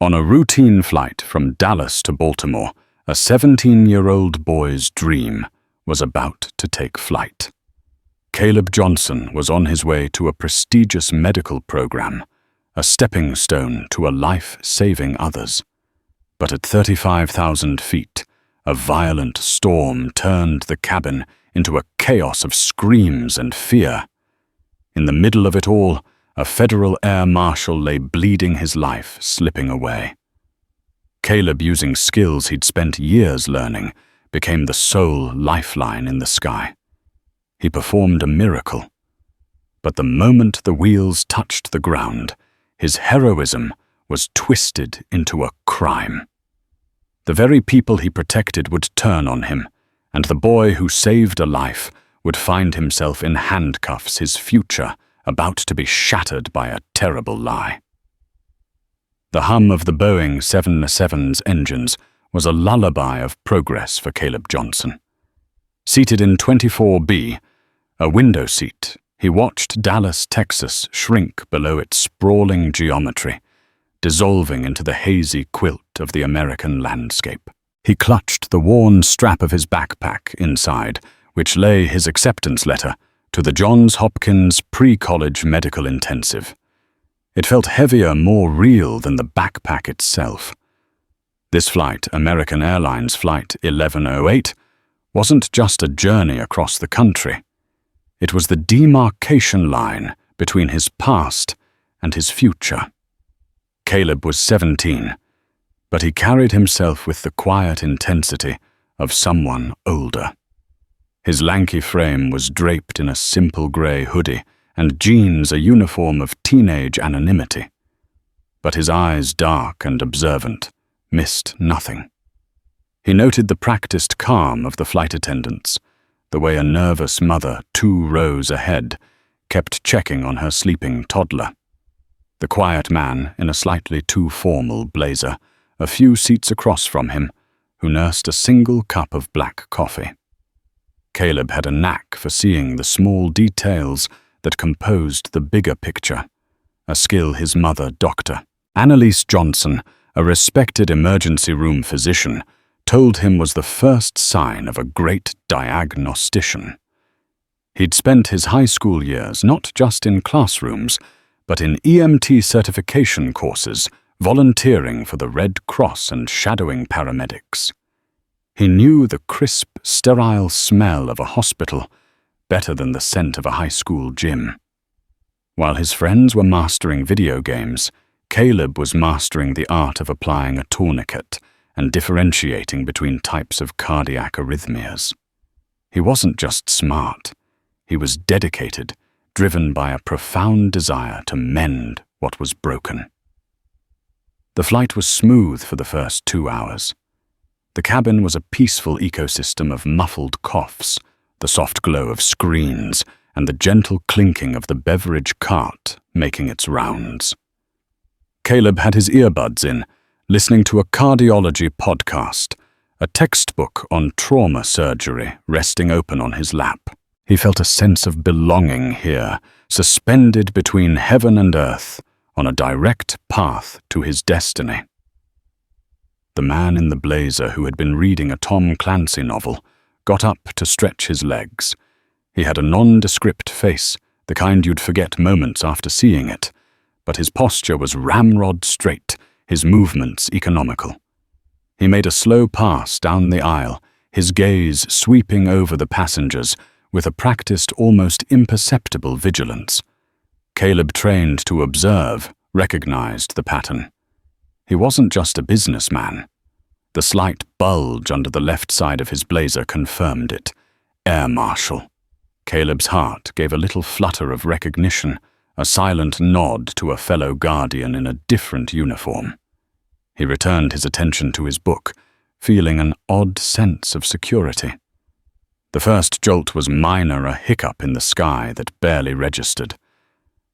On a routine flight from Dallas to Baltimore, a 17-year-old boy's dream was about to take flight. Caleb Johnson was on his way to a prestigious medical program, a stepping stone to a life saving others. But at 35,000 feet, a violent storm turned the cabin into a chaos of screams and fear. In the middle of it all, a federal Air Marshal lay bleeding his life, slipping away. Caleb, using skills he'd spent years learning, became the sole lifeline in the sky. He performed a miracle. But the moment the wheels touched the ground, his heroism was twisted into a crime. The very people he protected would turn on him, and the boy who saved a life would find himself in handcuffs, his future about to be shattered by a terrible lie. The hum of the Boeing 707's engines was a lullaby of progress for Caleb Johnson. Seated in 24B, a window seat, he watched Dallas, Texas shrink below its sprawling geometry, dissolving into the hazy quilt of the American landscape. He clutched the worn strap of his backpack inside, which lay his acceptance letter to the Johns Hopkins Pre-College Medical Intensive. It felt heavier, more real than the backpack itself. This flight, American Airlines Flight 1108, wasn't just a journey across the country. It was the demarcation line between his past and his future. Caleb was 17, but he carried himself with the quiet intensity of someone older. His lanky frame was draped in a simple grey hoodie, and jeans a uniform of teenage anonymity. But his eyes, dark and observant, missed nothing. He noted the practiced calm of the flight attendants, the way a nervous mother 2 rows ahead kept checking on her sleeping toddler. The quiet man in a slightly too formal blazer, a few seats across from him, who nursed a single cup of black coffee. Caleb had a knack for seeing the small details that composed the bigger picture, a skill his mother, Dr. Annalise Johnson, a respected emergency room physician, told him was the first sign of a great diagnostician. He'd spent his high school years not just in classrooms, but in EMT certification courses, volunteering for the Red Cross and shadowing paramedics. He knew the crisp, sterile smell of a hospital better than the scent of a high school gym. While his friends were mastering video games, Caleb was mastering the art of applying a tourniquet and differentiating between types of cardiac arrhythmias. He wasn't just smart. He was dedicated, driven by a profound desire to mend what was broken. The flight was smooth for the first 2 hours. The cabin was a peaceful ecosystem of muffled coughs, the soft glow of screens, and the gentle clinking of the beverage cart making its rounds. Caleb had his earbuds in, listening to a cardiology podcast, a textbook on trauma surgery resting open on his lap. He felt a sense of belonging here, suspended between heaven and earth, on a direct path to his destiny. The man in the blazer, who had been reading a Tom Clancy novel, got up to stretch his legs. He had a nondescript face, the kind you'd forget moments after seeing it, but his posture was ramrod straight, his movements economical. He made a slow pass down the aisle, his gaze sweeping over the passengers with a practiced, almost imperceptible vigilance. Caleb, trained to observe, recognized the pattern. He wasn't just a businessman. The slight bulge under the left side of his blazer confirmed it. Air Marshal. Caleb's heart gave a little flutter of recognition, a silent nod to a fellow guardian in a different uniform. He returned his attention to his book, feeling an odd sense of security. The first jolt was minor, a hiccup in the sky that barely registered.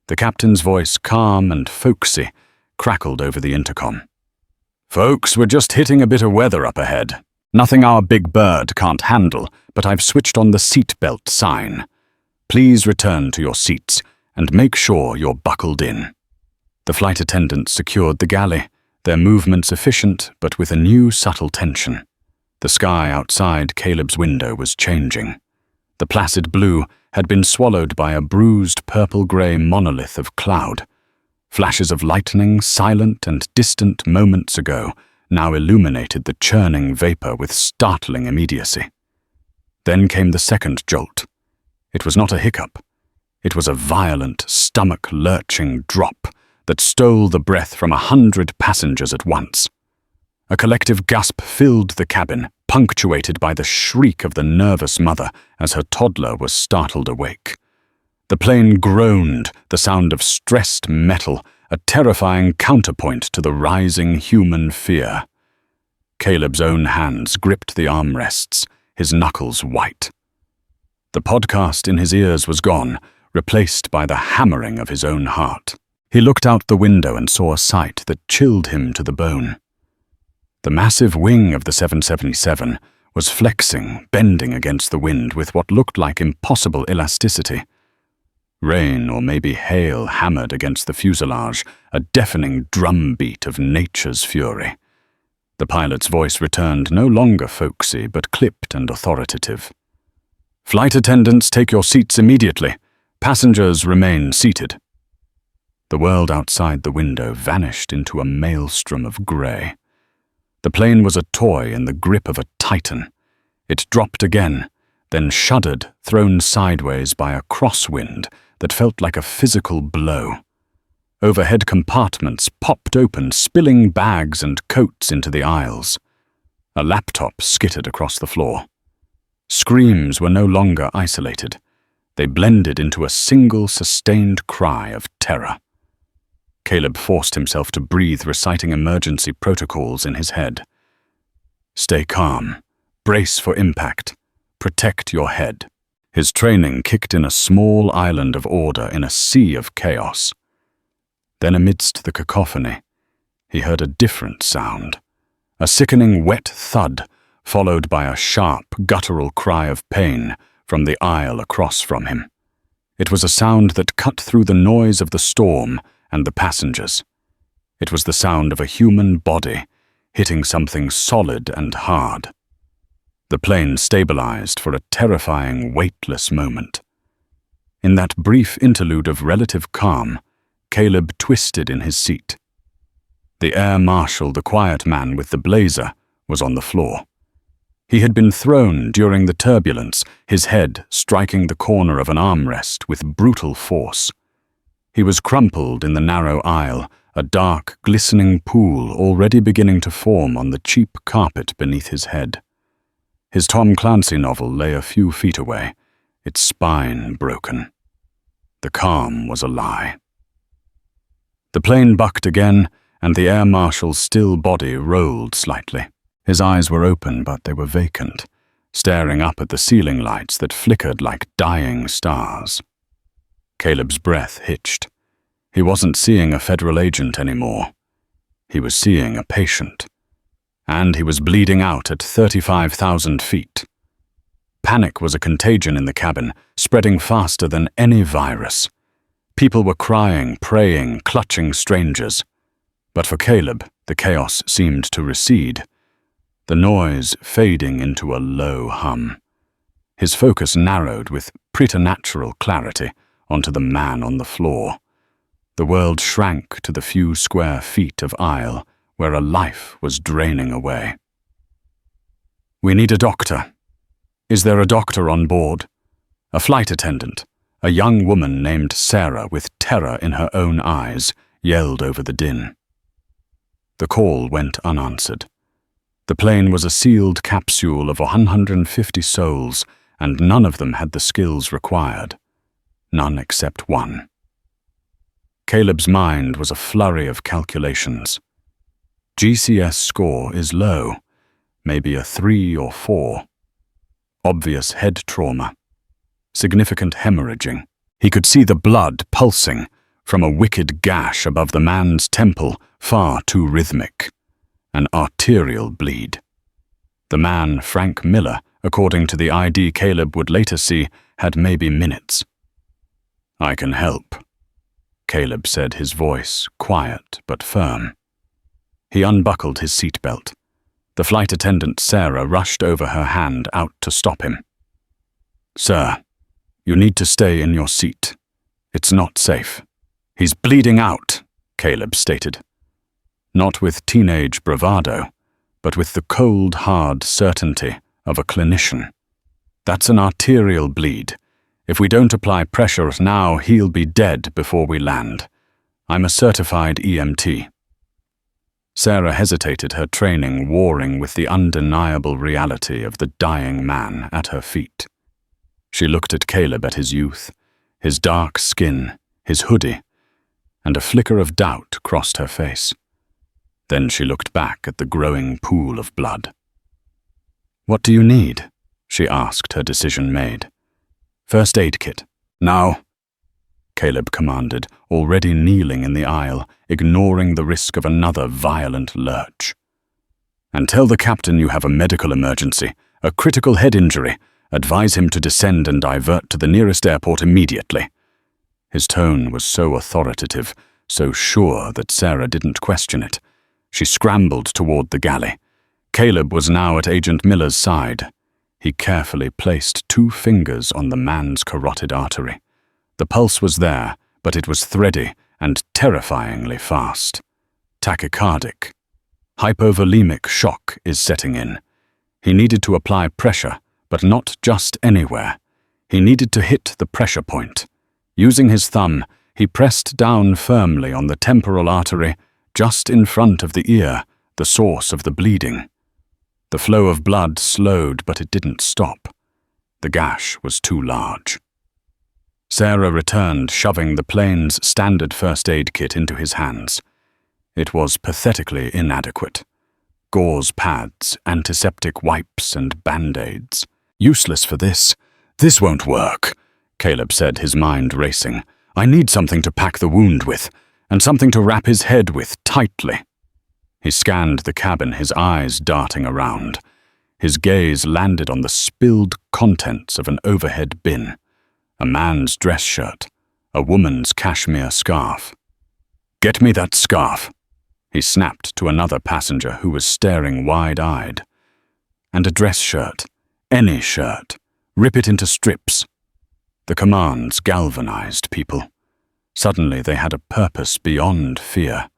The captain's voice, calm and folksy, crackled over the intercom. "Folks, we're just hitting a bit of weather up ahead. Nothing our big bird can't handle, but I've switched on the seatbelt sign. Please return to your seats and make sure you're buckled in." The flight attendant secured the galley, their movements efficient but with a new subtle tension. The sky outside Caleb's window was changing. The placid blue had been swallowed by a bruised purple-grey monolith of cloud. Flashes of lightning, silent and distant moments ago, now illuminated the churning vapor with startling immediacy. Then came the second jolt. It was not a hiccup. It was a violent, stomach-lurching drop that stole the breath from 100 passengers at once. A collective gasp filled the cabin, punctuated by the shriek of the nervous mother as her toddler was startled awake. The plane groaned, the sound of stressed metal, a terrifying counterpoint to the rising human fear. Caleb's own hands gripped the armrests, his knuckles white. The podcast in his ears was gone, replaced by the hammering of his own heart. He looked out the window and saw a sight that chilled him to the bone. The massive wing of the 777 was flexing, bending against the wind with what looked like impossible elasticity. Rain or maybe hail hammered against the fuselage, a deafening drumbeat of nature's fury. The pilot's voice returned no longer folksy but clipped and authoritative. "Flight attendants, take your seats immediately. Passengers remain seated." The world outside the window vanished into a maelstrom of grey. The plane was a toy in the grip of a titan. It dropped again, then shuddered, thrown sideways by a crosswind that felt like a physical blow. Overhead compartments popped open, spilling bags and coats into the aisles. A laptop skittered across the floor. Screams were no longer isolated. They blended into a single sustained cry of terror. Caleb forced himself to breathe, reciting emergency protocols in his head. Stay calm. Brace for impact. Protect your head. His training kicked in a small island of order in a sea of chaos. Then amidst the cacophony, he heard a different sound. A sickening wet thud, followed by a sharp, guttural cry of pain from the aisle across from him. It was a sound that cut through the noise of the storm and the passengers. It was the sound of a human body hitting something solid and hard. The plane stabilized for a terrifying, weightless moment. In that brief interlude of relative calm, Caleb twisted in his seat. The Air Marshal, the quiet man with the blazer, was on the floor. He had been thrown during the turbulence, his head striking the corner of an armrest with brutal force. He was crumpled in the narrow aisle, a dark, glistening pool already beginning to form on the cheap carpet beneath his head. His Tom Clancy novel lay a few feet away, its spine broken. The calm was a lie. The plane bucked again, and the Air Marshal's still body rolled slightly. His eyes were open, but they were vacant, staring up at the ceiling lights that flickered like dying stars. Caleb's breath hitched. He wasn't seeing a federal agent anymore. He was seeing a patient. And he was bleeding out at 35,000 feet. Panic was a contagion in the cabin, spreading faster than any virus. People were crying, praying, clutching strangers. But for Caleb, the chaos seemed to recede, the noise fading into a low hum. His focus narrowed with preternatural clarity onto the man on the floor. The world shrank to the few square feet of aisle where a life was draining away. "We need a doctor. Is there a doctor on board?" A flight attendant, a young woman named Sarah with terror in her own eyes, yelled over the din. The call went unanswered. The plane was a sealed capsule of 150 souls, and none of them had the skills required. None except one. Caleb's mind was a flurry of calculations. GCS score is low, maybe a 3 or 4. Obvious head trauma. Significant hemorrhaging. He could see the blood pulsing from a wicked gash above the man's temple, far too rhythmic. An arterial bleed. The man, Frank Miller, according to the ID Caleb would later see, had maybe minutes. "I can help," Caleb said, his voice quiet but firm. He unbuckled his seatbelt. The flight attendant, Sarah, rushed over her hand out to stop him. "Sir, you need to stay in your seat. It's not safe." "He's bleeding out," Caleb stated. Not with teenage bravado, but with the cold, hard certainty of a clinician. "That's an arterial bleed. If we don't apply pressure now, he'll be dead before we land. I'm a certified EMT." Sarah hesitated, her training warring with the undeniable reality of the dying man at her feet. She looked at Caleb, at his youth, his dark skin, his hoodie, and a flicker of doubt crossed her face. Then she looked back at the growing pool of blood. "What do you need?" she asked, her decision made. "First aid kit. Now," Caleb commanded, already kneeling in the aisle, ignoring the risk of another violent lurch. "And tell the captain you have a medical emergency, a critical head injury. Advise him to descend and divert to the nearest airport immediately." His tone was so authoritative, so sure that Sarah didn't question it. She scrambled toward the galley. Caleb was now at Agent Miller's side. He carefully placed 2 fingers on the man's carotid artery. The pulse was there, but it was thready and terrifyingly fast. Tachycardic. Hypovolemic shock is setting in. He needed to apply pressure, but not just anywhere. He needed to hit the pressure point. Using his thumb, he pressed down firmly on the temporal artery just in front of the ear, the source of the bleeding. The flow of blood slowed, but it didn't stop. The gash was too large. Sarah returned, shoving the plane's standard first aid kit into his hands. It was pathetically inadequate. Gauze pads, antiseptic wipes, and band-aids. "Useless for this. This won't work," Caleb said, his mind racing. "I need something to pack the wound with, and something to wrap his head with tightly." He scanned the cabin, his eyes darting around. His gaze landed on the spilled contents of an overhead bin. A man's dress shirt, a woman's cashmere scarf. "Get me that scarf," he snapped to another passenger who was staring wide-eyed. "And a dress shirt, any shirt. Rip it into strips." The commands galvanized people. Suddenly they had a purpose beyond fear.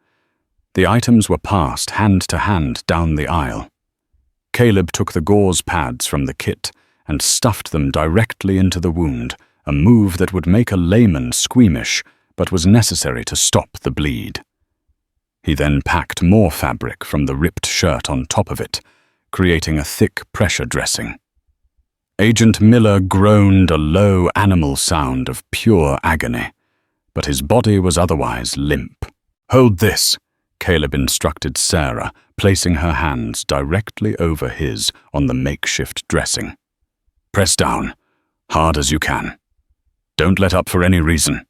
The items were passed hand to hand down the aisle. Caleb took the gauze pads from the kit and stuffed them directly into the wound, a move that would make a layman squeamish, but was necessary to stop the bleed. He then packed more fabric from the ripped shirt on top of it, creating a thick pressure dressing. Agent Miller groaned a low animal sound of pure agony, but his body was otherwise limp. "Hold this," Caleb instructed Sarah, placing her hands directly over his on the makeshift dressing. "Press down, hard as you can. Don't let up for any reason."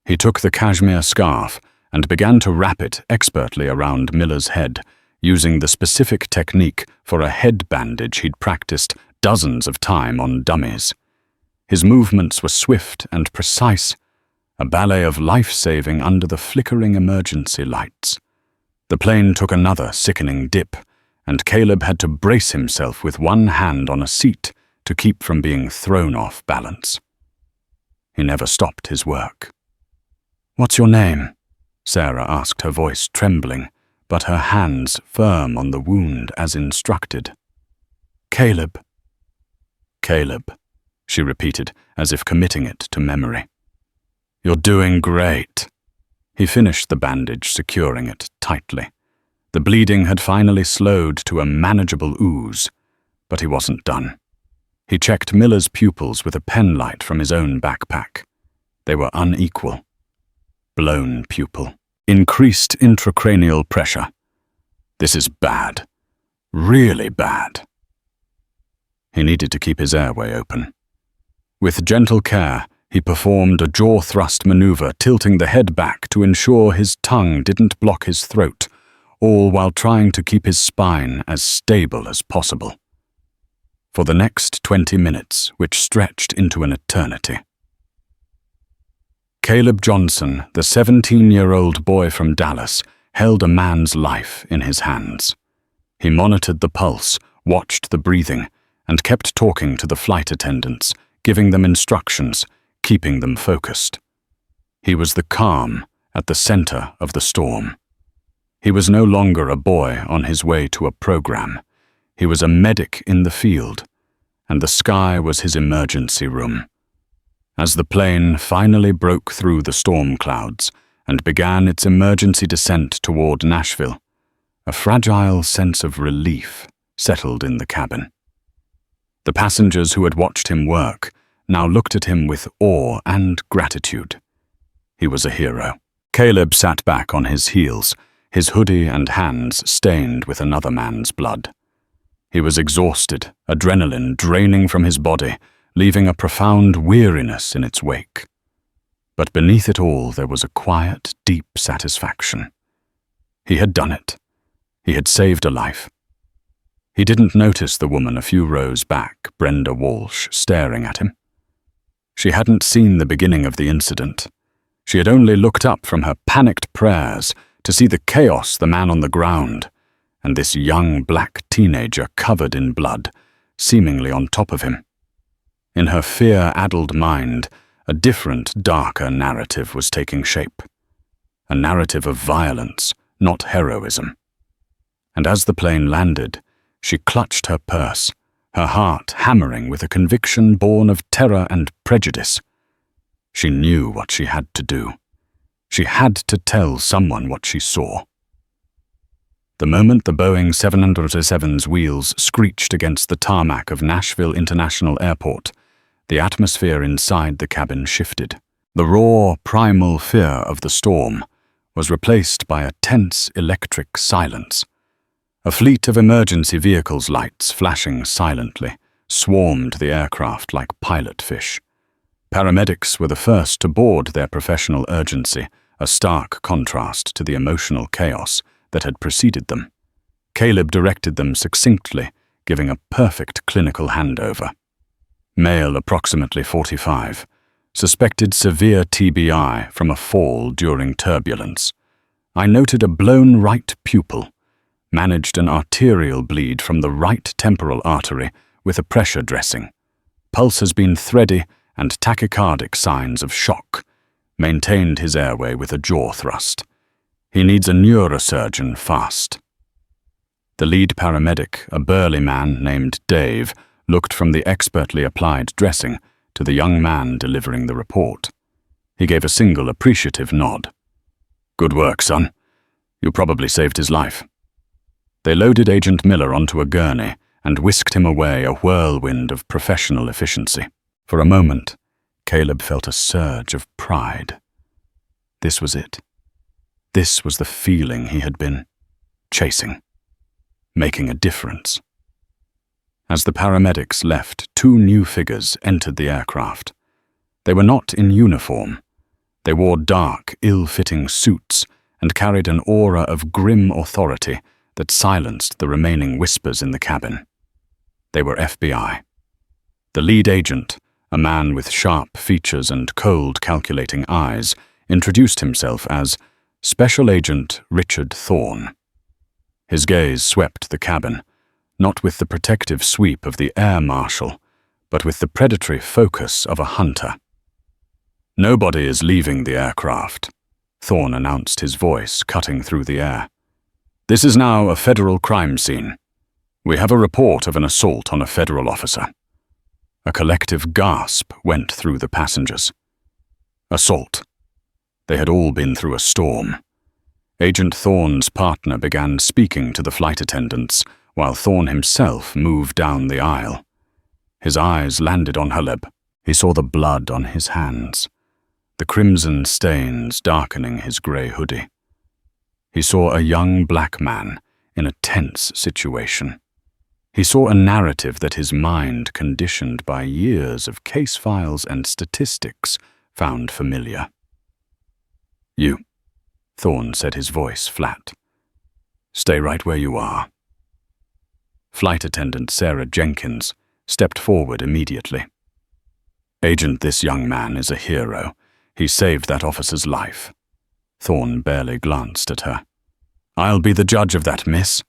He took the cashmere scarf and began to wrap it expertly around Miller's head, using the specific technique for a head bandage he'd practiced dozens of times on dummies. His movements were swift and precise, a ballet of life-saving under the flickering emergency lights. The plane took another sickening dip, and Caleb had to brace himself with one hand on a seat to keep from being thrown off balance. He never stopped his work. "What's your name?" Sarah asked, her voice trembling, but her hands firm on the wound as instructed. "Caleb." "Caleb," she repeated, as if committing it to memory. "You're doing great." He finished the bandage, securing it tightly. The bleeding had finally slowed to a manageable ooze, but he wasn't done. He checked Miller's pupils with a pen light from his own backpack. They were unequal. Blown pupil. Increased intracranial pressure. This is bad. Really bad. He needed to keep his airway open. With gentle care, he performed a jaw thrust maneuver, tilting the head back to ensure his tongue didn't block his throat, all while trying to keep his spine as stable as possible. For the next 20 minutes, which stretched into an eternity. Caleb Johnson, the 17-year-old boy from Dallas, held a man's life in his hands. He monitored the pulse, watched the breathing, and kept talking to the flight attendants, giving them instructions, keeping them focused. He was the calm at the center of the storm. He was no longer a boy on his way to a program. He was a medic in the field, and the sky was his emergency room. As the plane finally broke through the storm clouds and began its emergency descent toward Nashville, a fragile sense of relief settled in the cabin. The passengers who had watched him work now looked at him with awe and gratitude. He was a hero. Caleb sat back on his heels, his hoodie and hands stained with another man's blood. He was exhausted, adrenaline draining from his body, leaving a profound weariness in its wake. But beneath it all there was a quiet, deep satisfaction. He had done it. He had saved a life. He didn't notice the woman a few rows back, Brenda Walsh, staring at him. She hadn't seen the beginning of the incident. She had only looked up from her panicked prayers to see the chaos, the man on the ground, and this young black teenager covered in blood, seemingly on top of him. In her fear-addled mind, a different, darker narrative was taking shape. A narrative of violence, not heroism. And as the plane landed, she clutched her purse, her heart hammering with a conviction born of terror and prejudice. She knew what she had to do. She had to tell someone what she saw. The moment the Boeing 707's wheels screeched against the tarmac of Nashville International Airport, the atmosphere inside the cabin shifted. The raw, primal fear of the storm was replaced by a tense electric silence. A fleet of emergency vehicles' lights flashing silently swarmed the aircraft like pilot fish. Paramedics were the first to board their professional urgency, a stark contrast to the emotional chaos that had preceded them. Caleb directed them succinctly, giving a perfect clinical handover. Male, approximately 45, suspected severe TBI from a fall during turbulence. I noted a blown right pupil, managed an arterial bleed from the right temporal artery with a pressure dressing. Pulse has been thready and tachycardic signs of shock. Maintained his airway with a jaw thrust. He needs a neurosurgeon fast. The lead paramedic, a burly man named Dave, looked from the expertly applied dressing to the young man delivering the report. He gave a single appreciative nod. "Good work, son. You probably saved his life." They loaded Agent Miller onto a gurney and whisked him away, a whirlwind of professional efficiency. For a moment, Caleb felt a surge of pride. This was it. This was the feeling he had been chasing, making a difference. As the paramedics left, two new figures entered the aircraft. They were not in uniform. They wore dark, ill-fitting suits and carried an aura of grim authority that silenced the remaining whispers in the cabin. They were FBI. The lead agent, a man with sharp features and cold, calculating eyes, introduced himself as Special Agent Richard Thorne. His gaze swept the cabin, not with the protective sweep of the Air Marshal, but with the predatory focus of a hunter. "Nobody is leaving the aircraft," Thorne announced, his voice cutting through the air. "This is now a federal crime scene. We have a report of an assault on a federal officer." A collective gasp went through the passengers. Assault. They had all been through a storm. Agent Thorne's partner began speaking to the flight attendants, while Thorne himself moved down the aisle. His eyes landed on Caleb. He saw the blood on his hands, the crimson stains darkening his grey hoodie. He saw a young black man in a tense situation. He saw a narrative that his mind, conditioned by years of case files and statistics, found familiar. "You," Thorne said, his voice flat. "Stay right where you are." Flight attendant Sarah Jenkins stepped forward immediately. "Agent, this young man is a hero. He saved that officer's life." Thorne barely glanced at her. "I'll be the judge of that, miss."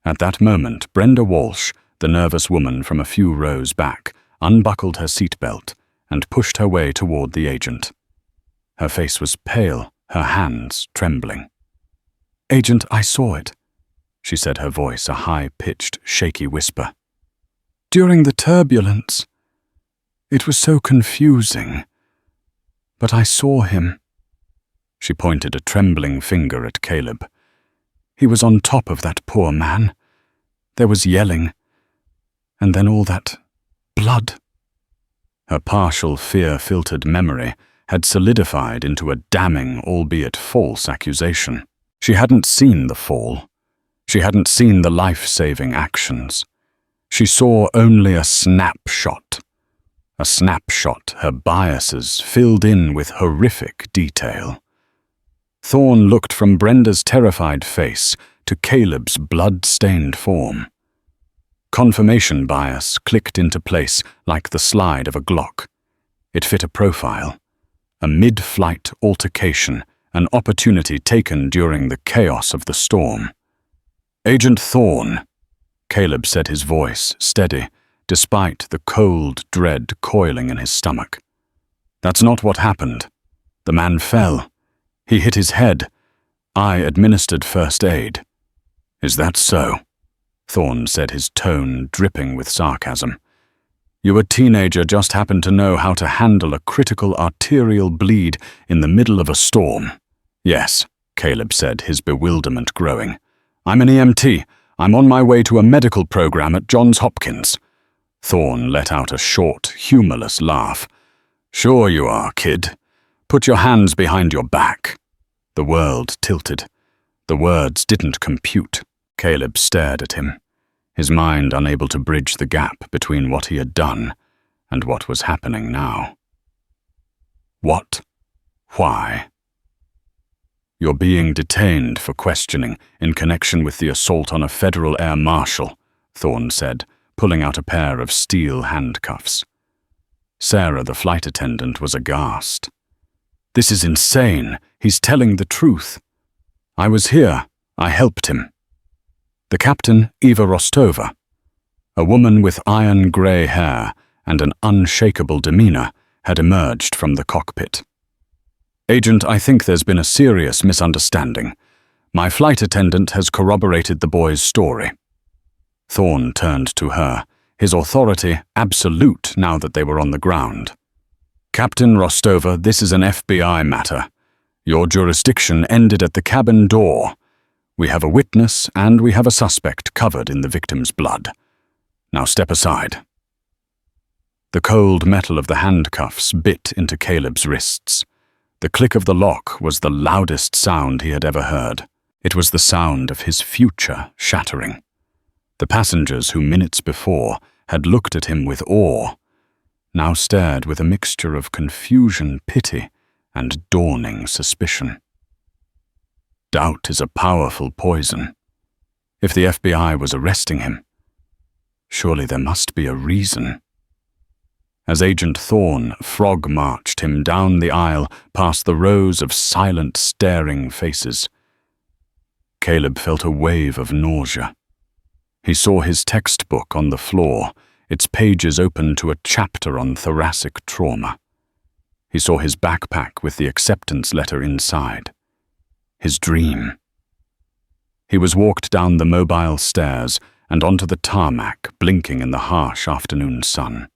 At that moment, Brenda Walsh, the nervous woman from a few rows back, unbuckled her seatbelt and pushed her way toward the agent. Her face was pale, her hands trembling. "Agent, I saw it," she said, her voice a high-pitched, shaky whisper. "During the turbulence. It was so confusing. But I saw him." She pointed a trembling finger at Caleb. "He was on top of that poor man. There was yelling. And then all that blood." Her partial fear-filtered memory had solidified into a damning, albeit false, accusation. She hadn't seen the fall. She hadn't seen the life-saving actions. She saw only a snapshot. A snapshot her biases filled in with horrific detail. Thorne looked from Brenda's terrified face to Caleb's blood-stained form. Confirmation bias clicked into place like the slide of a Glock. It fit a profile. A mid-flight altercation, an opportunity taken during the chaos of the storm. "Agent Thorne," Caleb said, his voice steady, despite the cold dread coiling in his stomach. "That's not what happened. The man fell. He hit his head. I administered first aid." "Is that so?" Thorne said, his tone dripping with sarcasm. "You, a teenager, just happened to know how to handle a critical arterial bleed in the middle of a storm." "Yes," Caleb said, his bewilderment growing. "I'm an EMT. I'm on my way to a medical program at Johns Hopkins." Thorne let out a short, humorless laugh. "Sure you are, kid. Put your hands behind your back." The world tilted. The words didn't compute. Caleb stared at him, his mind unable to bridge the gap between what he had done and what was happening now. "What? Why?" "You're being detained for questioning in connection with the assault on a federal Air Marshal," Thorne said, pulling out a pair of steel handcuffs. Sarah, the flight attendant, was aghast. "This is insane. He's telling the truth." "I was here. I helped him." The captain, Eva Rostova, a woman with iron-grey hair and an unshakable demeanor, had emerged from the cockpit. "Agent, I think there's been a serious misunderstanding. My flight attendant has corroborated the boy's story." Thorne turned to her, his authority absolute now that they were on the ground. "Captain Rostova, this is an FBI matter. Your jurisdiction ended at the cabin door. We have a witness and we have a suspect covered in the victim's blood. Now step aside." The cold metal of the handcuffs bit into Caleb's wrists. The click of the lock was the loudest sound he had ever heard. It was the sound of his future shattering. The passengers who minutes before had looked at him with awe now stared with a mixture of confusion, pity, and dawning suspicion. Doubt is a powerful poison. If the FBI was arresting him, surely there must be a reason. As Agent Thorne frog-marched him down the aisle past the rows of silent, staring faces, Caleb felt a wave of nausea. He saw his textbook on the floor, its pages open to a chapter on thoracic trauma. He saw his backpack with the acceptance letter inside. His dream. He was walked down the mobile stairs and onto the tarmac, blinking in the harsh afternoon sun.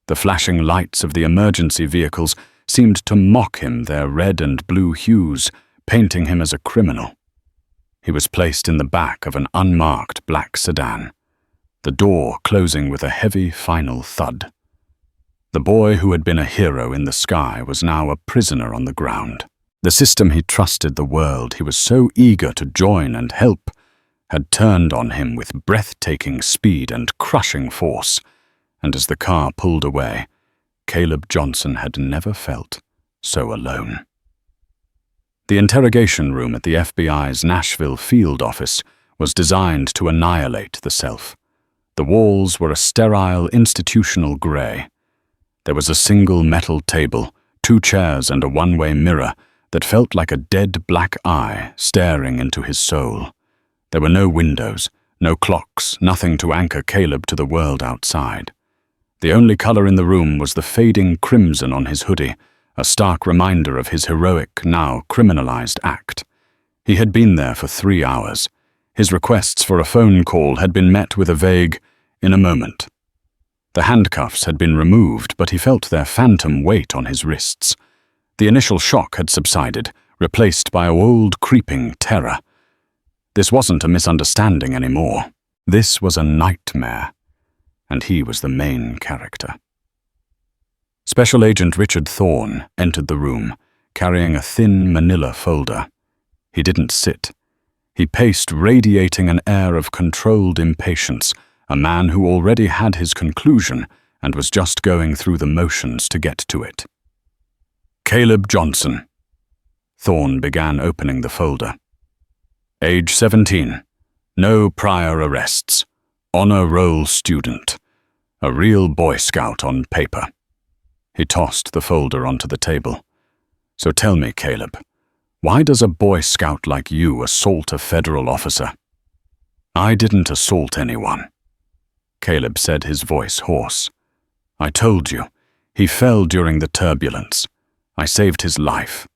The flashing lights of the emergency vehicles seemed to mock him, their red and blue hues, painting him as a criminal. He was placed in the back of an unmarked black sedan, the door closing with a heavy final thud. The boy who had been a hero in the sky was now a prisoner on the ground. The system he trusted, the world he was so eager to join and help, had turned on him with breathtaking speed and crushing force, and as the car pulled away, Caleb Johnson had never felt so alone. The interrogation room at the FBI's Nashville field office was designed to annihilate the self. The walls were a sterile, institutional gray. There was a single metal table, 2 chairs and a one-way mirror that felt like a dead black eye staring into his soul. There were no windows, no clocks, nothing to anchor Caleb to the world outside. The only color in the room was the fading crimson on his hoodie, a stark reminder of his heroic, now criminalized act. He had been there for 3 hours. His requests for a phone call had been met with a vague, "in a moment." The handcuffs had been removed, but he felt their phantom weight on his wrists. The initial shock had subsided, replaced by a old creeping terror. This wasn't a misunderstanding anymore. This was a nightmare, and he was the main character. Special Agent Richard Thorne entered the room, carrying a thin manila folder. He didn't sit. He paced, radiating an air of controlled impatience, a man who already had his conclusion and was just going through the motions to get to it. Caleb Johnson. Thorne began opening the folder. Age 17. No prior arrests. Honor roll student. A real Boy Scout on paper. He tossed the folder onto the table. So tell me, Caleb, why does a Boy Scout like you assault a federal officer? I didn't assault anyone. Caleb said, his voice hoarse. I told you, he fell during the turbulence. I saved his life.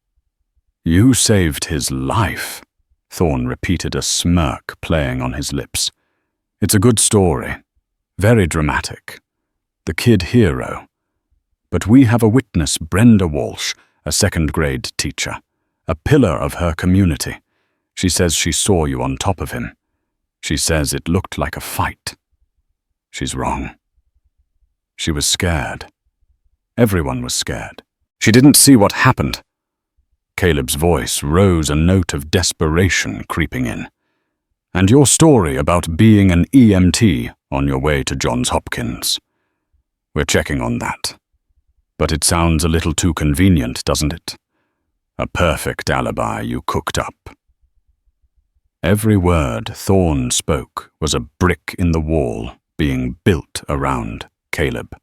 You saved his life? Thorne repeated, a smirk playing on his lips. It's a good story. Very dramatic. The kid hero. But we have a witness, Brenda Walsh, a second-grade teacher, a pillar of her community. She says she saw you on top of him. She says it looked like a fight. She's wrong. She was scared. Everyone was scared. She didn't see what happened. Caleb's voice rose, a note of desperation creeping in. And your story about being an EMT on your way to Johns Hopkins. We're checking on that. But it sounds a little too convenient, doesn't it? A perfect alibi you cooked up. Every word Thorne spoke was a brick in the wall being built around Caleb.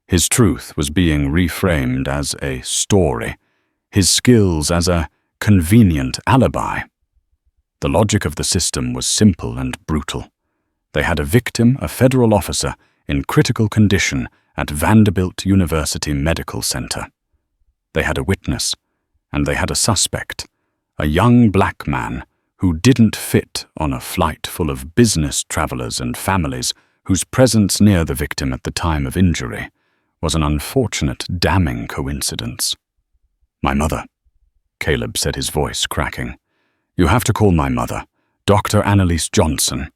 His truth was being reframed as a story, his skills as a convenient alibi. The logic of the system was simple and brutal. They had a victim, a federal officer, in critical condition at Vanderbilt University Medical Center. They had a witness, and they had a suspect, a young black man who didn't fit on a flight full of business travelers and families whose presence near the victim at the time of injury was an unfortunate, damning coincidence. My mother, Caleb said, his voice cracking. You have to call my mother, Dr. Annalise Johnson.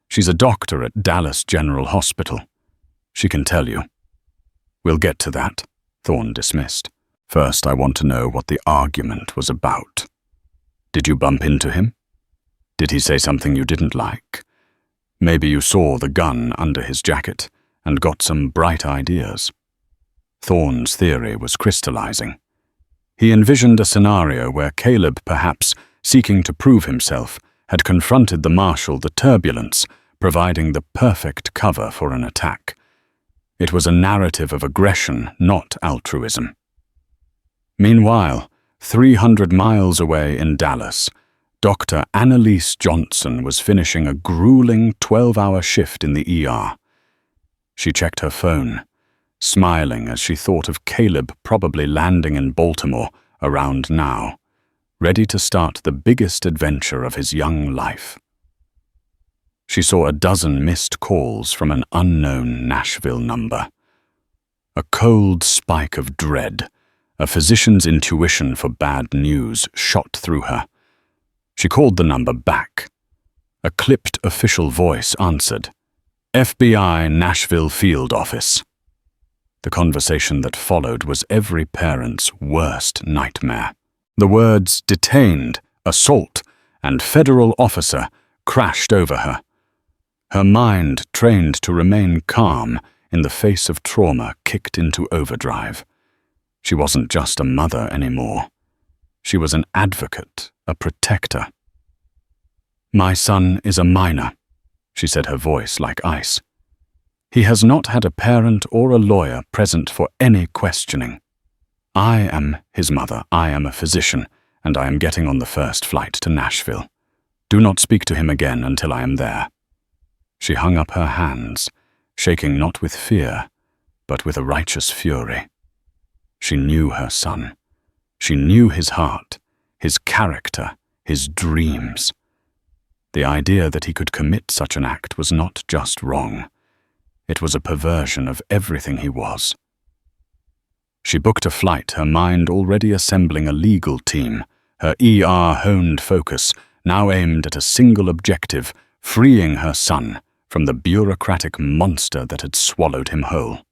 She's a doctor at Dallas General Hospital. She can tell you. We'll get to that, Thorne dismissed. First, I want to know what the argument was about. Did you bump into him? Did he say something you didn't like? Maybe you saw the gun under his jacket and got some bright ideas. Thorne's theory was crystallizing. He envisioned a scenario where Caleb, perhaps seeking to prove himself, had confronted the Marshal, the turbulence, providing the perfect cover for an attack. It was a narrative of aggression, not altruism. Meanwhile, 300 miles away in Dallas, Dr. Annalise Johnson was finishing a grueling 12-hour shift in the ER. She checked her phone, smiling as she thought of Caleb probably landing in Baltimore around now, ready to start the biggest adventure of his young life. She saw a dozen missed calls from an unknown Nashville number. A cold spike of dread, a physician's intuition for bad news, shot through her. She called the number back. A clipped official voice answered. FBI Nashville Field Office. The conversation that followed was every parent's worst nightmare. The words detained, assault, and federal officer crashed over her. Her mind, trained to remain calm in the face of trauma, kicked into overdrive. She wasn't just a mother anymore. She was an advocate, a protector. My son is a minor, she said, her voice like ice. He has not had a parent or a lawyer present for any questioning. I am his mother. I am a physician, and I am getting on the first flight to Nashville. Do not speak to him again until I am there." She hung up her hands, shaking not with fear, but with a righteous fury. She knew her son. She knew his heart, his character, his dreams. The idea that he could commit such an act was not just wrong. It was a perversion of everything he was. She booked a flight, her mind already assembling a legal team, her ER-honed focus now aimed at a single objective, freeing her son from the bureaucratic monster that had swallowed him whole.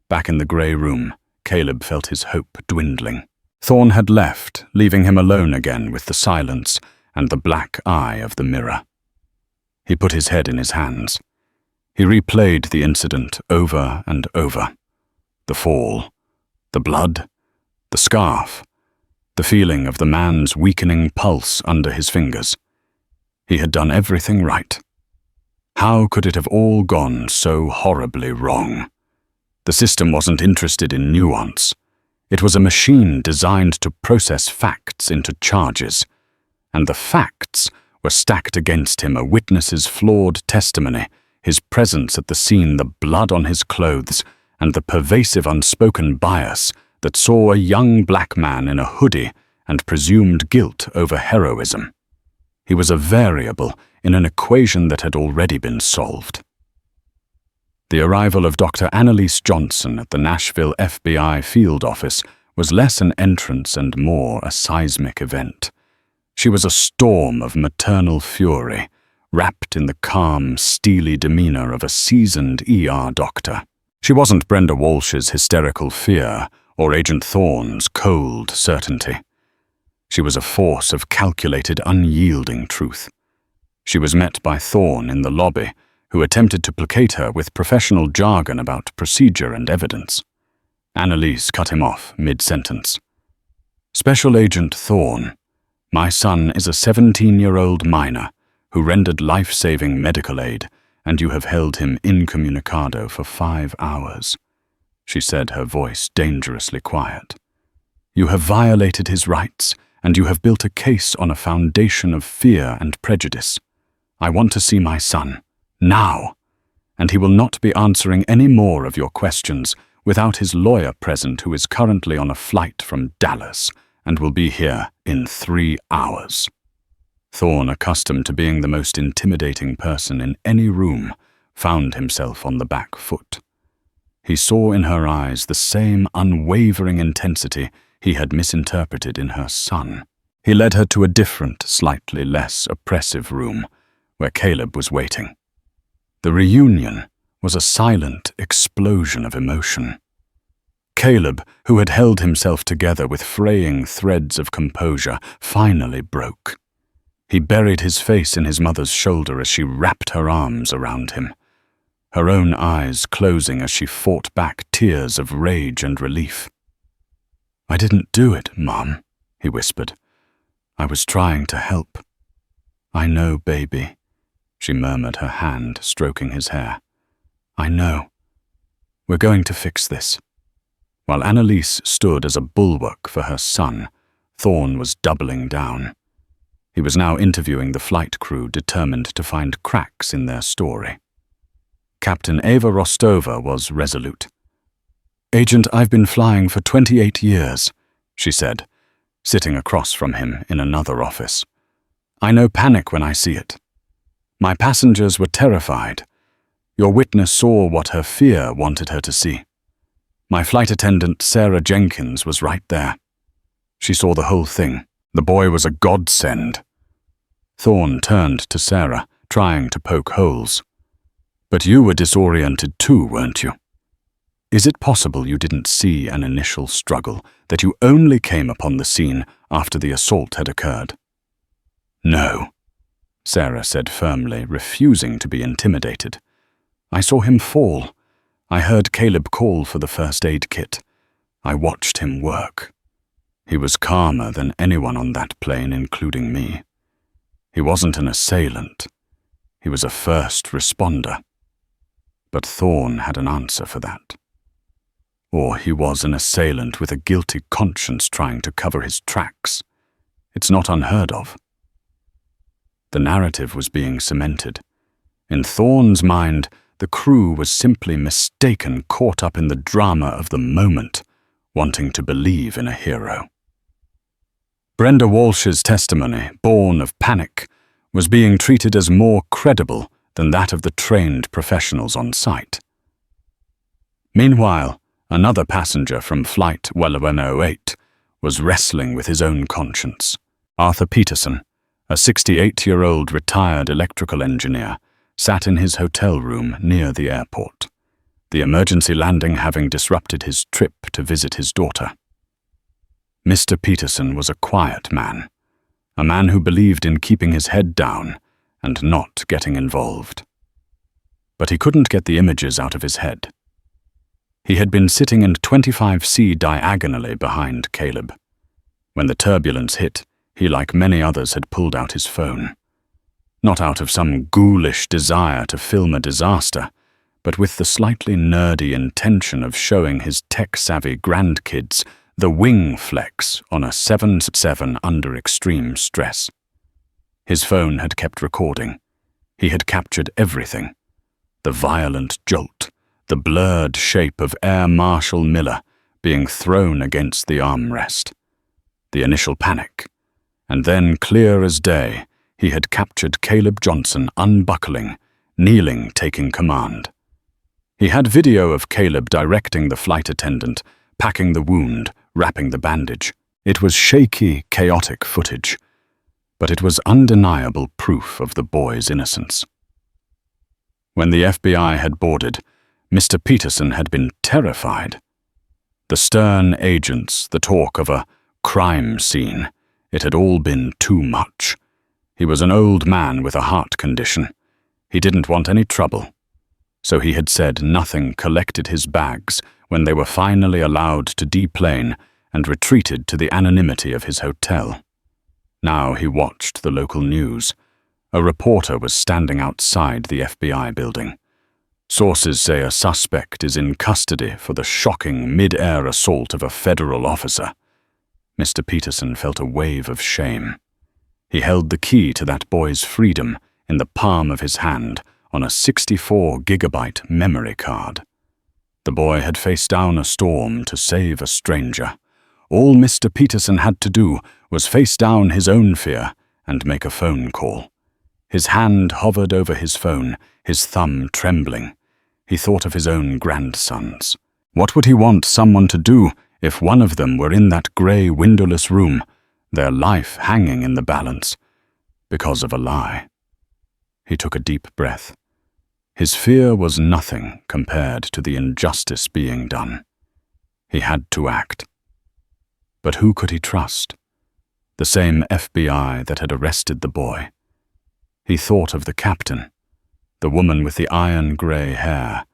Back in the grey room, Caleb felt his hope dwindling. Thorne had left, leaving him alone again with the silence and the black eye of the mirror. He put his head in his hands. He replayed the incident over and over. The fall, the blood, the scarf, the feeling of the man's weakening pulse under his fingers. He had done everything right. How could it have all gone so horribly wrong? The system wasn't interested in nuance. It was a machine designed to process facts into charges, and the facts were stacked against him, a witness's flawed testimony, his presence at the scene, the blood on his clothes, and the pervasive unspoken bias that saw a young black man in a hoodie and presumed guilt over heroism. He was a variable in an equation that had already been solved. The arrival of Dr. Annalise Johnson at the Nashville FBI field office was less an entrance and more a seismic event. She was a storm of maternal fury, wrapped in the calm, steely demeanor of a seasoned ER doctor. She wasn't Brenda Walsh's hysterical fear or Agent Thorne's cold certainty. She was a force of calculated, unyielding truth. She was met by Thorne in the lobby, who attempted to placate her with professional jargon about procedure and evidence. Annalise cut him off mid-sentence. "Special Agent Thorne, my son is a 17-year-old minor who rendered life-saving medical aid, and you have held him incommunicado for 5 hours," she said, her voice dangerously quiet. "You have violated his rights, and you have built a case on a foundation of fear and prejudice. I want to see my son, now, and he will not be answering any more of your questions without his lawyer present, who is currently on a flight from Dallas and will be here in 3 hours. Thorne, accustomed to being the most intimidating person in any room, found himself on the back foot. He saw in her eyes the same unwavering intensity he had misinterpreted in her son. He led her to a different, slightly less oppressive room, where Caleb was waiting. The reunion was a silent explosion of emotion. Caleb, who had held himself together with fraying threads of composure, finally broke. He buried his face in his mother's shoulder as she wrapped her arms around him, her own eyes closing as she fought back tears of rage and relief. "I didn't do it, Mom," he whispered. "I was trying to help." "I know, baby," she murmured, her hand stroking his hair. "I know. We're going to fix this." While Annalise stood as a bulwark for her son, Thorne was doubling down. He was now interviewing the flight crew, determined to find cracks in their story. Captain Ava Rostova was resolute. "Agent, I've been flying for 28 years, she said, sitting across from him in another office. "I know panic when I see it. My passengers were terrified. Your witness saw what her fear wanted her to see. My flight attendant, Sarah Jenkins, was right there. She saw the whole thing. The boy was a godsend." Thorne turned to Sarah, trying to poke holes. "But you were disoriented too, weren't you? Is it possible you didn't see an initial struggle, that you only came upon the scene after the assault had occurred?" "No," Sarah said firmly, refusing to be intimidated. "I saw him fall. I heard Caleb call for the first aid kit. I watched him work. He was calmer than anyone on that plane, including me. He wasn't an assailant. He was a first responder." But Thorne had an answer for that. Or he was an assailant with a guilty conscience trying to cover his tracks. It's not unheard of. The narrative was being cemented. In Thorne's mind, the crew was simply mistaken, caught up in the drama of the moment, wanting to believe in a hero. Brenda Walsh's testimony, born of panic, was being treated as more credible than that of the trained professionals on site. Meanwhile, another passenger from Flight 108 was wrestling with his own conscience. Arthur Peterson, a 68-year-old retired electrical engineer, sat in his hotel room near the airport, the emergency landing having disrupted his trip to visit his daughter. Mr. Peterson was a quiet man, a man who believed in keeping his head down and not getting involved. But he couldn't get the images out of his head. He had been sitting in 25C diagonally behind Caleb. When the turbulence hit, he, like many others, had pulled out his phone. Not out of some ghoulish desire to film a disaster, but with the slightly nerdy intention of showing his tech-savvy grandkids the wing flex on a 777 under extreme stress. His phone had kept recording. He had captured everything. The violent jolt, the blurred shape of Air Marshal Miller being thrown against the armrest, the initial panic, and then, clear as day, he had captured Caleb Johnson unbuckling, kneeling, taking command. He had video of Caleb directing the flight attendant, packing the wound, wrapping the bandage. It was shaky, chaotic footage, but it was undeniable proof of the boy's innocence. When the FBI had boarded, Mr. Peterson had been terrified. The stern agents, the talk of a crime scene, it had all been too much. He was an old man with a heart condition. He didn't want any trouble. So he had said nothing, collected his bags when they were finally allowed to deplane and retreated to the anonymity of his hotel. Now he watched the local news. A reporter was standing outside the FBI building. Sources say a suspect is in custody for the shocking mid-air assault of a federal officer. Mr. Peterson felt a wave of shame. He held the key to that boy's freedom in the palm of his hand on a 64-gigabyte memory card. The boy had faced down a storm to save a stranger. All Mr. Peterson had to do was face down his own fear and make a phone call. His hand hovered over his phone, his thumb trembling. He thought of his own grandsons. What would he want someone to do if one of them were in that grey, windowless room, their life hanging in the balance, because of a lie? He took a deep breath. His fear was nothing compared to the injustice being done. He had to act. But who could he trust? The same FBI that had arrested the boy. He thought of the captain, the woman with the iron-grey hair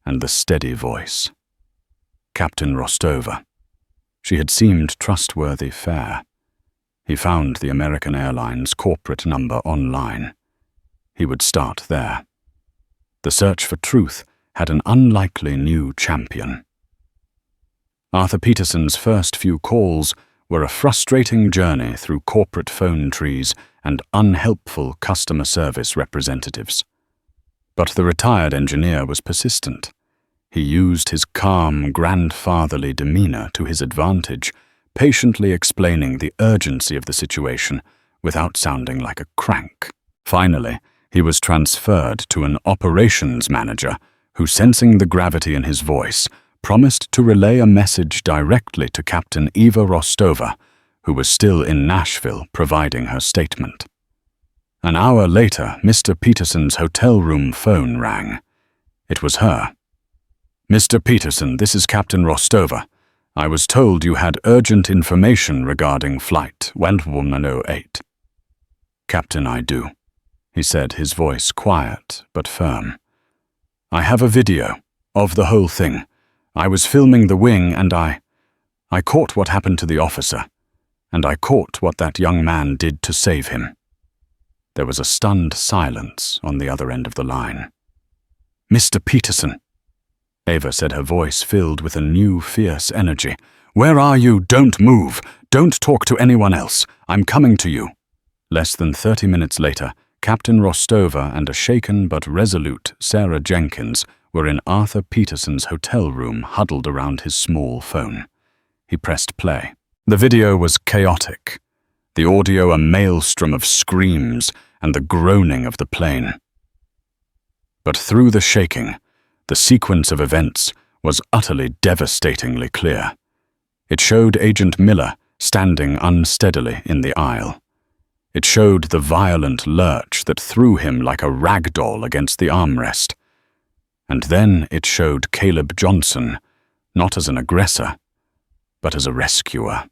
and the steady voice. Captain Rostova. She had seemed trustworthy, fair. He found the American Airlines corporate number online. He would start there. The search for truth had an unlikely new champion. Arthur Peterson's first few calls were a frustrating journey through corporate phone trees and unhelpful customer service representatives. But the retired engineer was persistent. He used his calm, grandfatherly demeanor to his advantage, patiently explaining the urgency of the situation without sounding like a crank. Finally, he was transferred to an operations manager who, sensing the gravity in his voice, promised to relay a message directly to Captain Eva Rostova, who was still in Nashville providing her statement. An hour later, Mr. Peterson's hotel room phone rang. It was her. "Mr. Peterson, this is Captain Rostova. I was told you had urgent information regarding Flight 108. "Captain, I do," he said, his voice quiet but firm. "I have a video of the whole thing. I was filming the wing and I caught what happened to the officer, and I caught what that young man did to save him." There was a stunned silence on the other end of the line. "Mr. Peterson." Ava said, her voice filled with a new, fierce energy. "Where are you? Don't move. Don't talk to anyone else. I'm coming to you." Less than 30 minutes later, Captain Rostova and a shaken but resolute Sarah Jenkins were in Arthur Peterson's hotel room, huddled around his small phone. He pressed play. The video was chaotic, the audio a maelstrom of screams and the groaning of the plane. But through the shaking, the sequence of events was utterly devastatingly clear. It showed Agent Miller standing unsteadily in the aisle. It showed the violent lurch that threw him like a rag doll against the armrest. And then it showed Caleb Johnson, not as an aggressor, but as a rescuer.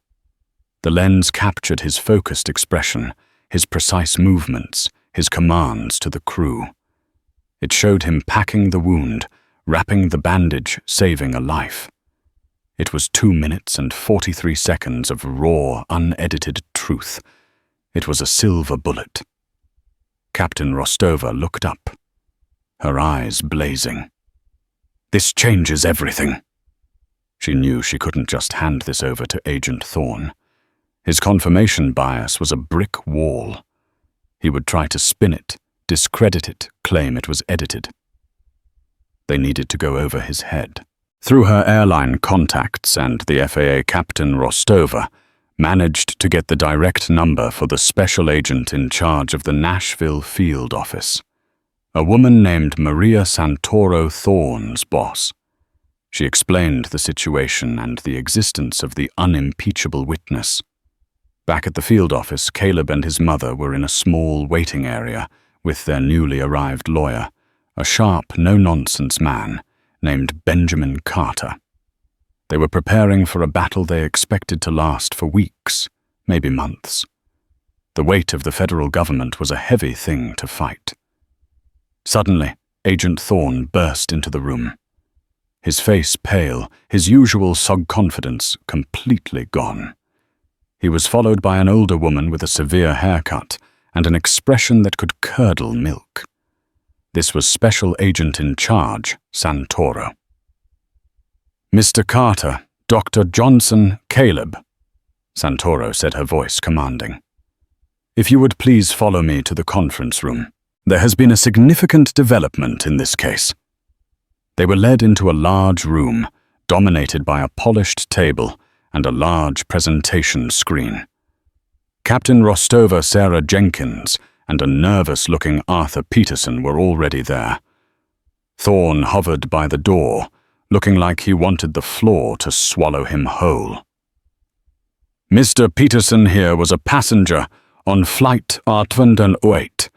The lens captured his focused expression, his precise movements, his commands to the crew. It showed him packing the wound, wrapping the bandage, saving a life. It was 2 minutes and 43 seconds of raw, unedited truth. It was a silver bullet. Captain Rostova looked up, her eyes blazing. "This changes everything." She knew she couldn't just hand this over to Agent Thorne. His confirmation bias was a brick wall. He would try to spin it, discredit it, claim it was edited. They needed to go over his head. Through her airline contacts and the FAA, Captain Rostova managed to get the direct number for the special agent in charge of the Nashville field office, a woman named Maria Santoro, Thorne's boss. She explained the situation and the existence of the unimpeachable witness. Back at the field office, Caleb and his mother were in a small waiting area with their newly arrived lawyer, a sharp, no-nonsense man named Benjamin Carter. They were preparing for a battle they expected to last for weeks, maybe months. The weight of the federal government was a heavy thing to fight. Suddenly, Agent Thorne burst into the room. His face pale, his usual self-confidence completely gone. He was followed by an older woman with a severe haircut and an expression that could curdle milk. This was Special Agent in Charge, Santoro. "Mr. Carter, Dr. Johnson, Caleb," Santoro said, her voice commanding. "If you would please follow me to the conference room. There has been a significant development in this case." They were led into a large room, dominated by a polished table and a large presentation screen. Captain Rostova, Sarah Jenkins, and a nervous-looking Arthur Peterson were already there. Thorne hovered by the door, looking like he wanted the floor to swallow him whole. "Mr. Peterson here was a passenger on flight R208.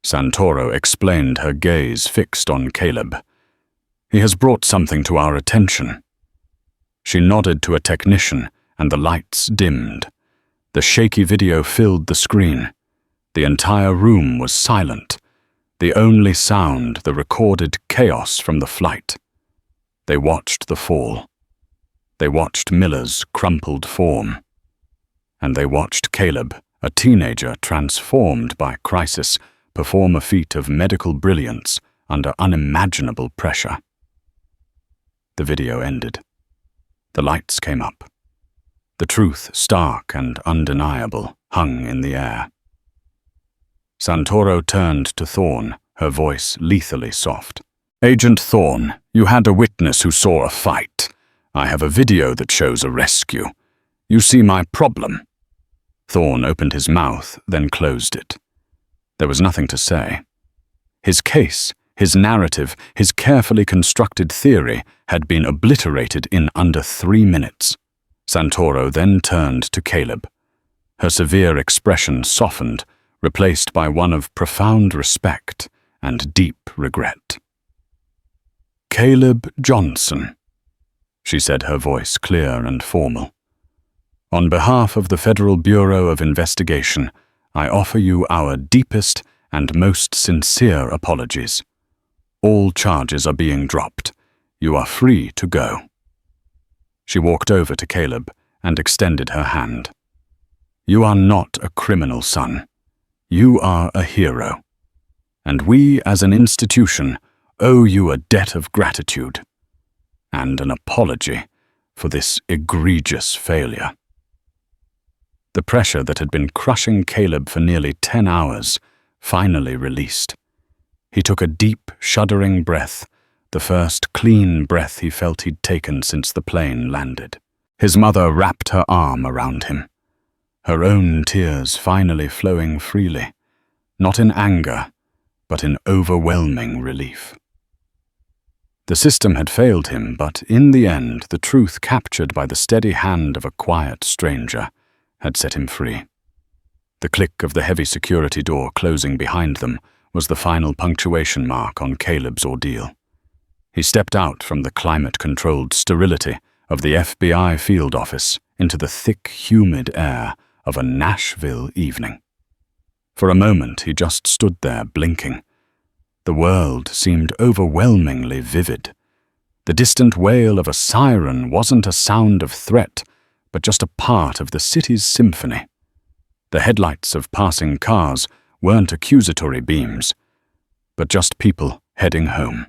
Santoro explained, her gaze fixed on Caleb. "He has brought something to our attention." She nodded to a technician, and the lights dimmed. The shaky video filled the screen. The entire room was silent, the only sound the recorded chaos from the flight. They watched the fall. They watched Miller's crumpled form. And they watched Caleb, a teenager transformed by crisis, perform a feat of medical brilliance under unimaginable pressure. The video ended. The lights came up. The truth, stark and undeniable, hung in the air. Santoro turned to Thorne, her voice lethally soft. "Agent Thorne, you had a witness who saw a fight. I have a video that shows a rescue. You see my problem?" Thorne opened his mouth, then closed it. There was nothing to say. His case, his narrative, his carefully constructed theory had been obliterated in under 3 minutes. Santoro then turned to Caleb. Her severe expression softened, replaced by one of profound respect and deep regret. "Caleb Johnson," she said, her voice clear and formal. "On behalf of the Federal Bureau of Investigation, I offer you our deepest and most sincere apologies. All charges are being dropped. You are free to go." She walked over to Caleb and extended her hand. "You are not a criminal, son. You are a hero. And we, as an institution, owe you a debt of gratitude and an apology for this egregious failure." The pressure that had been crushing Caleb for nearly 10 hours finally released. He took a deep, shuddering breath, the first clean breath he felt he'd taken since the plane landed. His mother wrapped her arm around him, her own tears finally flowing freely, not in anger, but in overwhelming relief. The system had failed him, but in the end, the truth captured by the steady hand of a quiet stranger had set him free. The click of the heavy security door closing behind them was the final punctuation mark on Caleb's ordeal. He stepped out from the climate-controlled sterility of the FBI field office into the thick, humid air of a Nashville evening. For a moment, he just stood there blinking. The world seemed overwhelmingly vivid. The distant wail of a siren wasn't a sound of threat, but just a part of the city's symphony. The headlights of passing cars weren't accusatory beams, but just people heading home.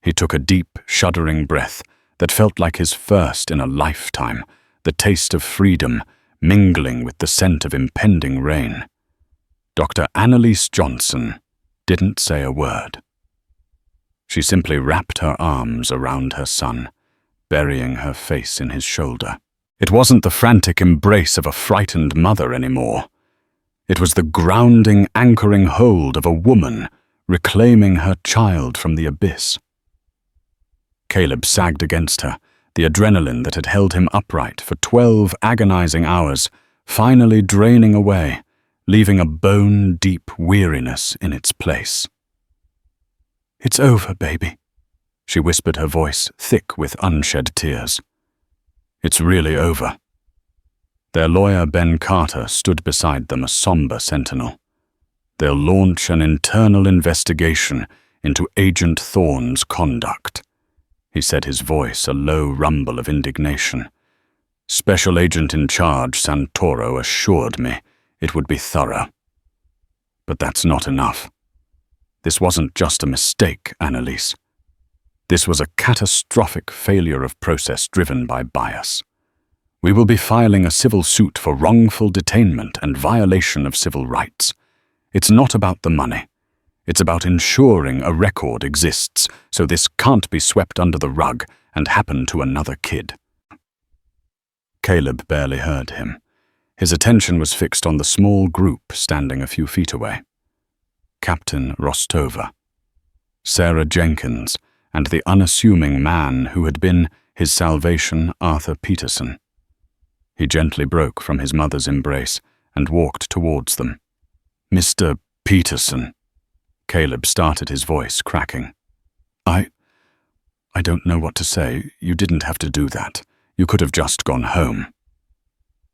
He took a deep, shuddering breath that felt like his first in a lifetime, the taste of freedom mingling with the scent of impending rain. Dr. Annalise Johnson didn't say a word. She simply wrapped her arms around her son, burying her face in his shoulder. It wasn't the frantic embrace of a frightened mother anymore. It was the grounding, anchoring hold of a woman reclaiming her child from the abyss. Caleb sagged against her, the adrenaline that had held him upright for 12 agonizing hours finally draining away, leaving a bone-deep weariness in its place. "It's over, baby," she whispered, her voice thick with unshed tears. "It's really over." Their lawyer, Ben Carter, stood beside them, a somber sentinel. "They'll launch an internal investigation into Agent Thorne's conduct," he said, his voice a low rumble of indignation. "Special Agent in charge Santoro assured me it would be thorough. But that's not enough. This wasn't just a mistake, Annalise. This was a catastrophic failure of process driven by bias. We will be filing a civil suit for wrongful detainment and violation of civil rights. It's not about the money. It's about ensuring a record exists so this can't be swept under the rug and happen to another kid." Caleb barely heard him. His attention was fixed on the small group standing a few feet away. Captain Rostova, Sarah Jenkins, and the unassuming man who had been his salvation, Arthur Peterson. He gently broke from his mother's embrace and walked towards them. "Mr. Peterson," Caleb started, his voice cracking. I don't know what to say. You didn't have to do that. You could have just gone home."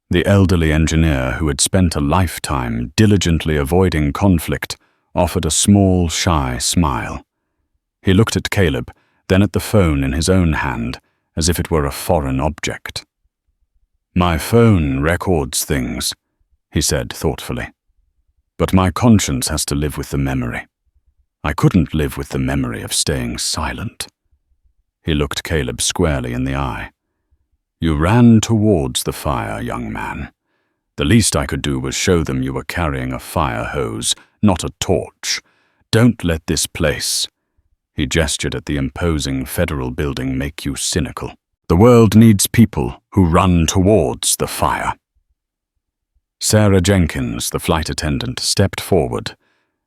The elderly engineer, who had spent a lifetime diligently avoiding conflict, offered a small, shy smile. He looked at Caleb, then at the phone in his own hand, as if it were a foreign object. "My phone records things," he said thoughtfully. "But my conscience has to live with the memory. I couldn't live with the memory of staying silent." He looked Caleb squarely in the eye. "You ran towards the fire, young man. The least I could do was show them you were carrying a fire hose, not a torch. Don't let this place," he gestured at the imposing federal building, "make you cynical. The world needs people who run towards the fire." Sarah Jenkins, the flight attendant, stepped forward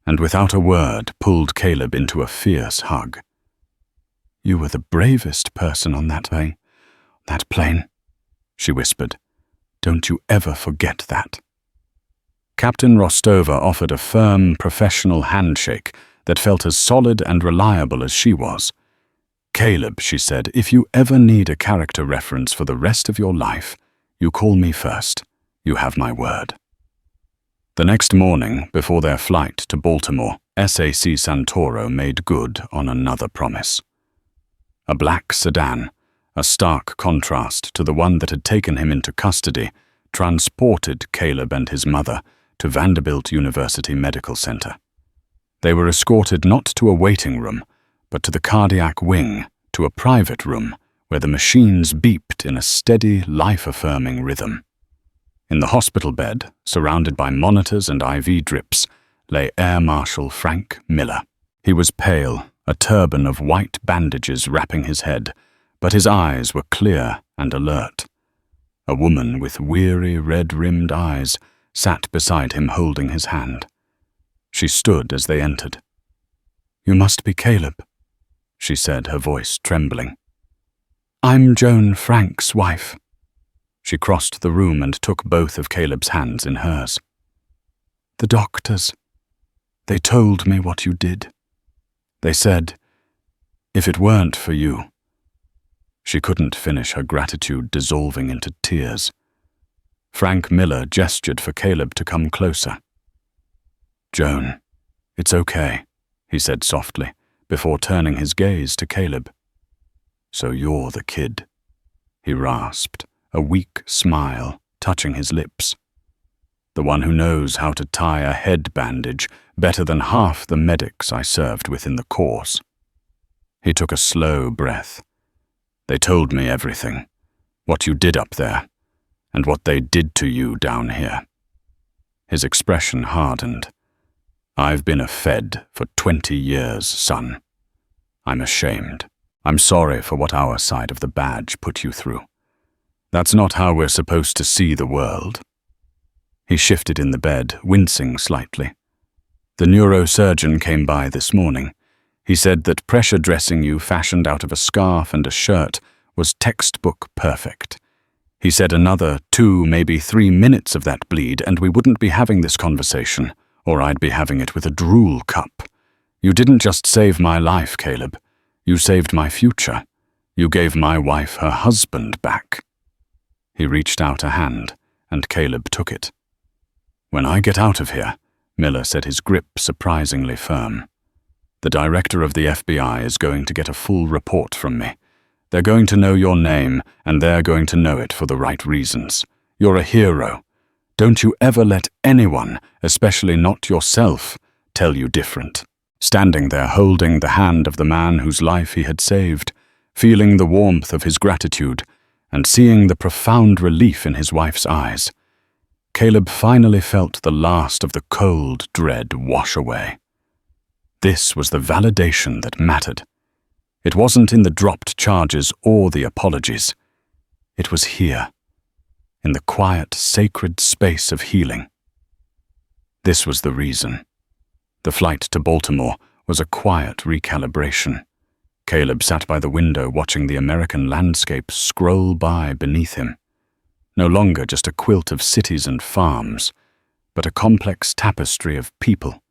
and without a word pulled Caleb into a fierce hug. "You were the bravest person on that plane," she whispered. "Don't you ever forget that." Captain Rostova offered a firm, professional handshake that felt as solid and reliable as she was. "Caleb," she said, "if you ever need a character reference for the rest of your life, you call me first. You have my word." The next morning, before their flight to Baltimore, SAC Santoro made good on another promise. A black sedan, a stark contrast to the one that had taken him into custody, transported Caleb and his mother to Vanderbilt University Medical Center. They were escorted not to a waiting room, but to the cardiac wing, to a private room, where the machines beeped in a steady, life-affirming rhythm. In the hospital bed, surrounded by monitors and IV drips, lay Air Marshal Frank Miller. He was pale, a turban of white bandages wrapping his head, but his eyes were clear and alert. A woman with weary, red-rimmed eyes sat beside him holding his hand. She stood as they entered. "You must be Caleb," she said, her voice trembling. "I'm Joan Frank's wife." She crossed the room and took both of Caleb's hands in hers. "The doctors, they told me what you did. They said, if it weren't for you—" She couldn't finish, her gratitude dissolving into tears. Frank Miller gestured for Caleb to come closer. "Joan, it's okay," he said softly, before turning his gaze to Caleb. "So you're the kid," he rasped, a weak smile touching his lips. "The one who knows how to tie a head bandage better than half the medics I served with in the course." He took a slow breath. "They told me everything, what you did up there, and what they did to you down here." His expression hardened. "I've been a Fed for 20 years, son. I'm ashamed. I'm sorry for what our side of the badge put you through. That's not how we're supposed to see the world." He shifted in the bed, wincing slightly. "The neurosurgeon came by this morning. He said that pressure dressing you fashioned out of a scarf and a shirt was textbook perfect. He said another 2, maybe 3 minutes of that bleed and we wouldn't be having this conversation, or I'd be having it with a drool cup. You didn't just save my life, Caleb. You saved my future. You gave my wife her husband back." He reached out a hand, and Caleb took it. "When I get out of here," Miller said, his grip surprisingly firm, "the director of the FBI is going to get a full report from me. They're going to know your name, and they're going to know it for the right reasons. You're a hero. Don't you ever let anyone, especially not yourself, tell you different." Standing there holding the hand of the man whose life he had saved, feeling the warmth of his gratitude, and seeing the profound relief in his wife's eyes, Caleb finally felt the last of the cold dread wash away. This was the validation that mattered. It wasn't in the dropped charges or the apologies. It was here, in the quiet, sacred space of healing. This was the reason. The flight to Baltimore was a quiet recalibration. Caleb sat by the window watching the American landscape scroll by beneath him. No longer just a quilt of cities and farms, but a complex tapestry of people.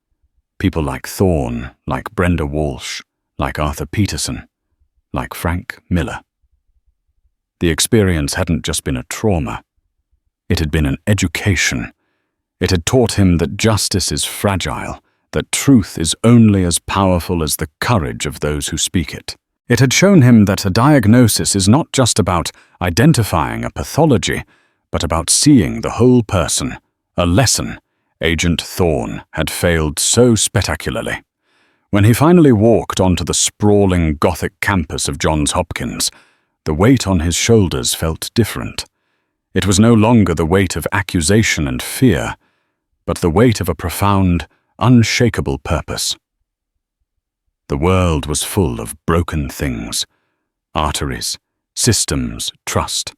People like Thorne, like Brenda Walsh, like Arthur Peterson, like Frank Miller. The experience hadn't just been a trauma. It had been an education. It had taught him that justice is fragile, that truth is only as powerful as the courage of those who speak it. It had shown him that a diagnosis is not just about identifying a pathology, but about seeing the whole person, a lesson Agent Thorne had failed so spectacularly. When he finally walked onto the sprawling Gothic campus of Johns Hopkins, the weight on his shoulders felt different. It was no longer the weight of accusation and fear, but the weight of a profound, unshakable purpose. The world was full of broken things, arteries, systems, trust.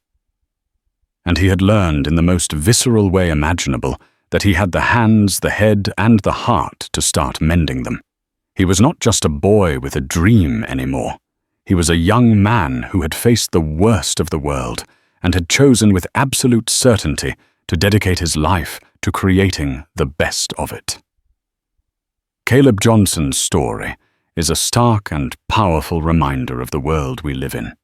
And he had learned in the most visceral way imaginable that he had the hands, the head, and the heart to start mending them. He was not just a boy with a dream anymore. He was a young man who had faced the worst of the world and had chosen with absolute certainty to dedicate his life to creating the best of it. Caleb Johnson's story is a stark and powerful reminder of the world we live in.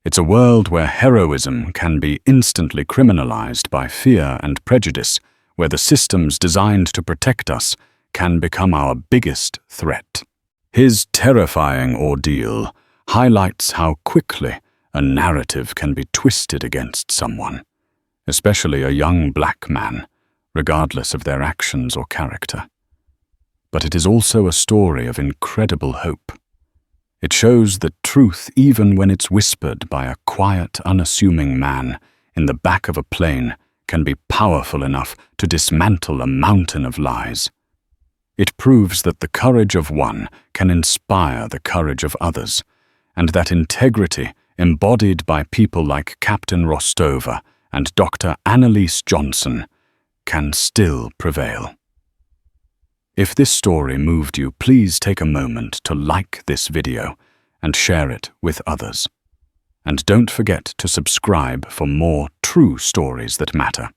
It's a world where heroism can be instantly criminalized by fear and prejudice, where the systems designed to protect us can become our biggest threat. His terrifying ordeal highlights how quickly a narrative can be twisted against someone, especially a young black man, regardless of their actions or character. but it is also a story of incredible hope. It shows that truth, even when it's whispered by a quiet, unassuming man in the back of a plane, can be powerful enough to dismantle a mountain of lies. It proves that the courage of one can inspire the courage of others, and that integrity, embodied by people like Captain Rostova and Dr. Annalise Johnson, can still prevail. If this story moved you, please take a moment to like this video and share it with others. And don't forget to subscribe for more true stories that matter.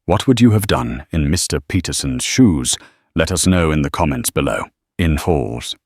What would you have done in Mr. Peterson's shoes? Let us know in the comments below. In Halls.